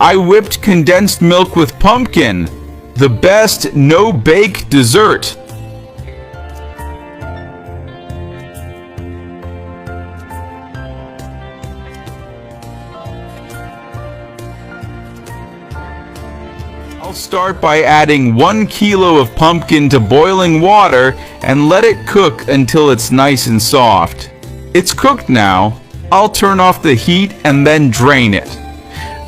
I whipped condensed milk with pumpkin, the best no-bake dessert. I'll start by adding 1 kilo of pumpkin to boiling water and let it cook until it's nice and soft. It's cooked now. I'll turn off the heat and then drain it.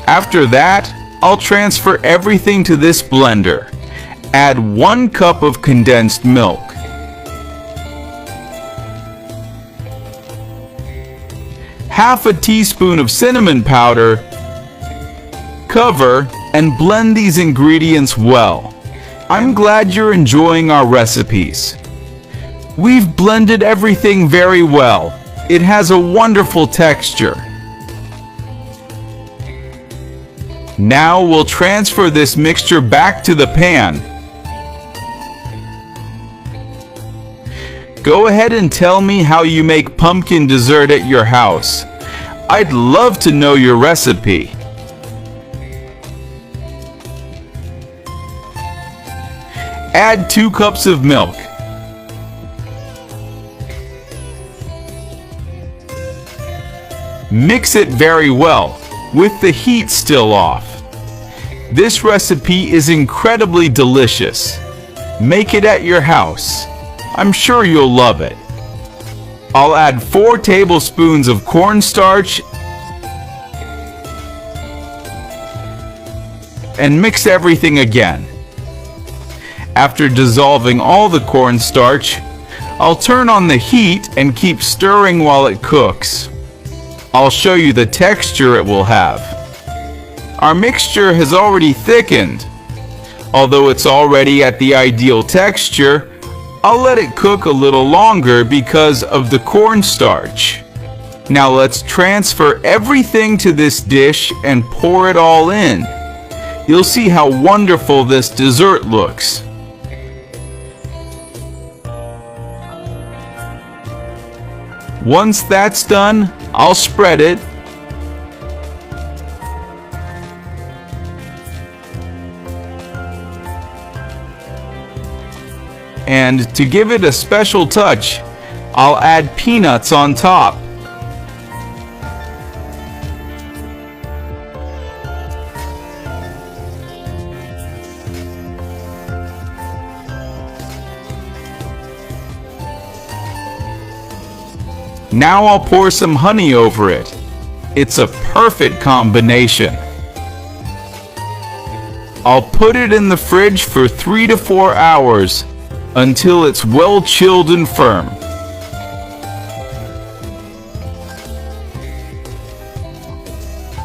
After that, I'll transfer everything to this blender. Add 1 cup of condensed milk. Half a teaspoon of cinnamon powder. Cover and blend these ingredients well. I'm glad you're enjoying our recipes. We've blended everything very well. It has a wonderful texture. Now we'll transfer this mixture back to the pan. Go ahead and tell me how you make pumpkin dessert at your house. I'd love to know your recipe. Add 2 cups of milk. Mix it very well, with the heat still off. This recipe is incredibly delicious. Make it at your house. I'm sure you'll love it. I'll add 4 tablespoons of cornstarch and mix everything again. After dissolving all the cornstarch, I'll turn on the heat and keep stirring while it cooks. I'll show you the texture it will have. Our mixture has already thickened. Although it's already at the ideal texture, I'll let it cook a little longer because of the cornstarch. Now let's transfer everything to this dish and pour it all in. You'll see how wonderful this dessert looks. Once that's done, I'll spread it. And to give it a special touch, I'll add peanuts on top. Now I'll pour some honey over it. It's a perfect combination. I'll put it in the fridge for 3 to 4 hours until it's well chilled and firm.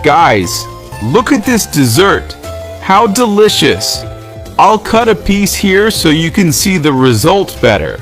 Guys, look at this dessert. How delicious! I'll cut a piece here so you can see the result better.